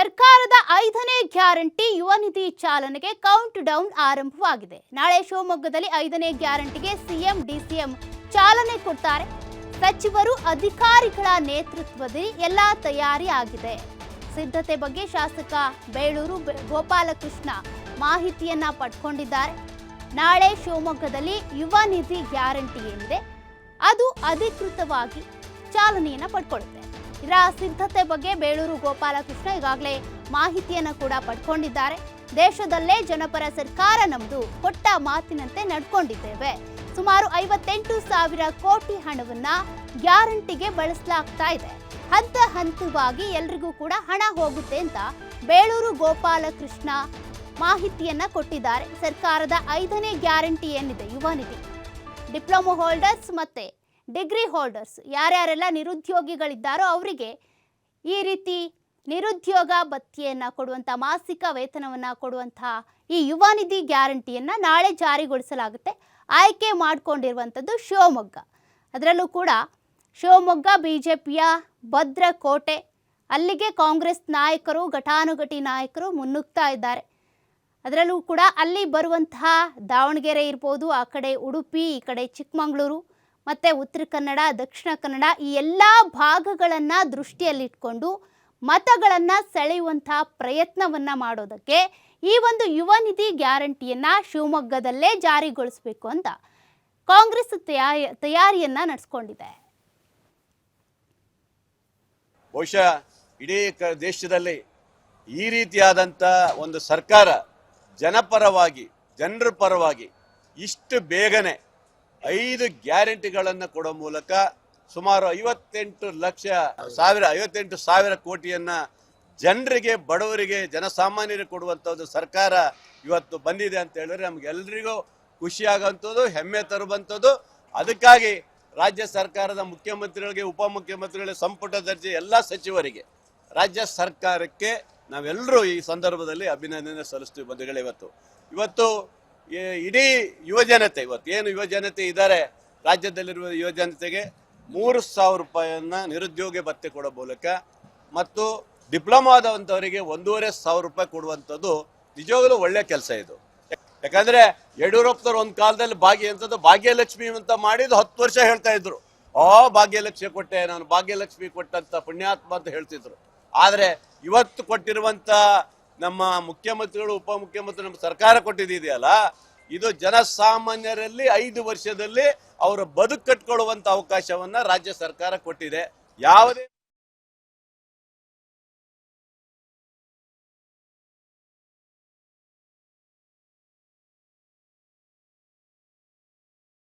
ಸರ್ಕಾರದ 5ನೇ ಗ್ಯಾರಂಟಿ ಯುವ ನಿಧಿ ಚಾಲನೆಗೆ ಕೌಂಟ್ ಡೌನ್ ಆರಂಭವಾಗಿದೆ. ನಾಳೆ ಶಿವಮೊಗ್ಗದಲ್ಲಿ 5ನೇ ಗ್ಯಾರಂಟಿಗೆ ಸಿಎಂ ಡಿಸಿಎಂ ಚಾಲನೆ ಕೊಡ್ತಾರೆ. ಸಚಿವರು ಅಧಿಕಾರಿಗಳ ನೇತೃತ್ವದಲ್ಲಿ ಎಲ್ಲ ತಯಾರಿ ಆಗಿದೆ. ಸಿದ್ಧತೆ ಬಗ್ಗೆ ಶಾಸಕ ಬೇಳೂರು ಗೋಪಾಲಕೃಷ್ಣ ಮಾಹಿತಿಯನ್ನ ಪಡ್ಕೊಂಡಿದ್ದಾರೆ. ನಾಳೆ ಶಿವಮೊಗ್ಗದಲ್ಲಿ ಯುವ ನಿಧಿ ಗ್ಯಾರಂಟಿ ಏನಿದೆ ಅದು ಅಧಿಕೃತವಾಗಿ ಚಾಲನೆಯನ್ನ ಪಡ್ಕೊಳ್ಳುತ್ತೆ. ಇದರ ಸಿದ್ಧತೆ ಬಗ್ಗೆ ಬೇಳೂರು ಗೋಪಾಲಕೃಷ್ಣ ಈಗಾಗಲೇ ಮಾಹಿತಿಯನ್ನು ಕೂಡ ಪಡ್ಕೊಂಡಿದ್ದಾರೆ. ದೇಶದಲ್ಲೇ ಜನಪರ ಸರ್ಕಾರ ನಮ್ಮದು, ಕೊಟ್ಟ ಮಾತಿನಂತೆ ನಡ್ಕೊಂಡಿದ್ದೇವೆ. ಸುಮಾರು 58,000 ಕೋಟಿ ಹಣವನ್ನ ಗ್ಯಾರಂಟಿಗೆ ಬಳಸಲಾಗ್ತಾ ಇದೆ. ಹಂತ ಹಂತವಾಗಿ ಎಲ್ರಿಗೂ ಕೂಡ ಹಣ ಹೋಗುತ್ತೆ ಅಂತ ಬೇಳೂರು ಗೋಪಾಲಕೃಷ್ಣ ಮಾಹಿತಿಯನ್ನ ಕೊಟ್ಟಿದ್ದಾರೆ. ಸರ್ಕಾರದ 5ನೇ ಗ್ಯಾರಂಟಿ ಏನಿದೆ ಯುವ ನಿಧಿ, ಡಿಪ್ಲೊಮಾ ಹೋಲ್ಡರ್ಸ್ ಮತ್ತೆ ಡಿಗ್ರಿ ಹೋಲ್ಡರ್ಸ್ ಯಾರ್ಯಾರೆಲ್ಲ ನಿರುದ್ಯೋಗಿಗಳಿದ್ದಾರೋ ಅವರಿಗೆ ಈ ರೀತಿ ನಿರುದ್ಯೋಗ ಭತ್ಯೆಯನ್ನು ಕೊಡುವಂಥ, ಮಾಸಿಕ ವೇತನವನ್ನು ಕೊಡುವಂಥ ಈ ಯುವ ನಿಧಿ ಗ್ಯಾರಂಟಿಯನ್ನು ನಾಳೆ ಜಾರಿಗೊಳಿಸಲಾಗುತ್ತೆ. ಆಯ್ಕೆ ಮಾಡಿಕೊಂಡಿರುವಂಥದ್ದು ಶಿವಮೊಗ್ಗ. ಅದರಲ್ಲೂ ಕೂಡ ಶಿವಮೊಗ್ಗ BJPಯ ಭದ್ರಕೋಟೆ. ಅಲ್ಲಿಗೆ ಕಾಂಗ್ರೆಸ್ ನಾಯಕರು, ಘಟಾನುಘಟಿ ನಾಯಕರು ಮುನ್ನುಗ್ತಾ ಇದ್ದಾರೆ. ಅದರಲ್ಲೂ ಕೂಡ ಅಲ್ಲಿ ಬರುವಂತಹ ದಾವಣಗೆರೆ ಇರ್ಬೋದು, ಆ ಕಡೆ ಉಡುಪಿ, ಈ ಕಡೆ ಚಿಕ್ಕಮಗಳೂರು ಮತ್ತು ಉತ್ತರ ಕನ್ನಡ, ದಕ್ಷಿಣ ಕನ್ನಡ ಈ ಎಲ್ಲ ಭಾಗಗಳನ್ನು ದೃಷ್ಟಿಯಲ್ಲಿಟ್ಕೊಂಡು ಮತಗಳನ್ನು ಸೆಳೆಯುವಂಥ ಪ್ರಯತ್ನವನ್ನು ಮಾಡೋದಕ್ಕೆ ಈ ಒಂದು ಯುವ ನಿಧಿ ಗ್ಯಾರಂಟಿಯನ್ನು ಶಿವಮೊಗ್ಗದಲ್ಲೇ ಜಾರಿಗೊಳಿಸಬೇಕು ಅಂತ ಕಾಂಗ್ರೆಸ್ ತಯಾರಿಯನ್ನು ನಡೆಸ್ಕೊಂಡಿದೆ. ಬಹುಶಃ ಇಡೀ ದೇಶದಲ್ಲಿ ಈ ರೀತಿಯಾದಂಥ ಒಂದು ಸರ್ಕಾರ ಜನಪರವಾಗಿ, ಜನರ ಪರವಾಗಿ ಇಷ್ಟು ಬೇಗನೆ 5 ಗ್ಯಾರಂಟಿಗಳನ್ನು ಕೊಡೋ ಮೂಲಕ ಸುಮಾರು 58,000 ಕೋಟಿಯನ್ನ ಜನರಿಗೆ, ಬಡವರಿಗೆ, ಜನಸಾಮಾನ್ಯರಿಗೆ ಕೊಡುವಂಥ ಒಂದು ಸರ್ಕಾರ ಇವತ್ತು ಬಂದಿದೆ ಅಂತ ಹೇಳಿದ್ರೆ ನಮ್ಗೆಲ್ರಿಗೂ ಖುಷಿಯಾಗುವಂಥದ್ದು, ಹೆಮ್ಮೆ ತರುವಂಥದ್ದು. ಅದಕ್ಕಾಗಿ ರಾಜ್ಯ ಸರ್ಕಾರದ ಮುಖ್ಯಮಂತ್ರಿಗಳಿಗೆ, ಉಪಮುಖ್ಯಮಂತ್ರಿಗಳಿಗೆ, ಸಂಪುಟ ದರ್ಜೆ ಎಲ್ಲ ಸಚಿವರಿಗೆ, ರಾಜ್ಯ ಸರ್ಕಾರಕ್ಕೆ ನಾವೆಲ್ಲರೂ ಈ ಸಂದರ್ಭದಲ್ಲಿ ಅಭಿನಂದನೆ ಸಲ್ಲಿಸ್ತೀವಿ ಬಂಧುಗಳೇ. ಇವತ್ತು ಇಡೀ ಯುವಜನತೆ, ಇವತ್ತು ಏನು ಯುವಜನತೆ ಇದ್ದಾರೆ ರಾಜ್ಯದಲ್ಲಿರುವ ಯುವಜನತೆಗೆ 3,000 ರೂಪಾಯಿಯನ್ನ ನಿರುದ್ಯೋಗ ಭತ್ಯೆ ಕೊಡೋ ಮೂಲಕ ಮತ್ತು ಡಿಪ್ಲೊಮಾದವಂಥವರಿಗೆ 1,500 ರೂಪಾಯಿ ಕೊಡುವಂಥದ್ದು ನಿಜವಾಗಲೂ ಒಳ್ಳೆ ಕೆಲಸ ಇದು. ಯಾಕಂದ್ರೆ ಯಡಿಯೂರಪ್ಪನವ್ರು ಒಂದು ಕಾಲದಲ್ಲಿ ಭಾಗ್ಯಲಕ್ಷ್ಮಿ ಅಂತ ಮಾಡಿದ್ದು 10 ವರ್ಷ ಹೇಳ್ತಾ ಇದ್ರು. ಭಾಗ್ಯಲಕ್ಷ್ಮಿ ಕೊಟ್ಟೆ, ನಾನು ಭಾಗ್ಯಲಕ್ಷ್ಮಿ ಕೊಟ್ಟಂತ ಪುಣ್ಯಾತ್ಮ ಅಂತ ಹೇಳ್ತಿದ್ರು. ಆದರೆ ಇವತ್ತು ಕೊಟ್ಟಿರುವಂತ ನಮ್ಮ ಮುಖ್ಯಮಂತ್ರಿಗಳು, ಉಪಮುಖ್ಯಮಂತ್ರಿ, ನಮ್ಮ ಸರ್ಕಾರ ಕೊಟ್ಟಿದೆಯಲ್ಲ, ಇದು ಜನಸಾಮಾನ್ಯರಲ್ಲಿ 5 ವರ್ಷದಲ್ಲಿ ಅವರ ಬದುಕು ಕಟ್ಕೊಳ್ಳುವಂತ ಅವಕಾಶವನ್ನ ರಾಜ್ಯ ಸರ್ಕಾರ ಕೊಟ್ಟಿದೆ. ಯಾವುದೇ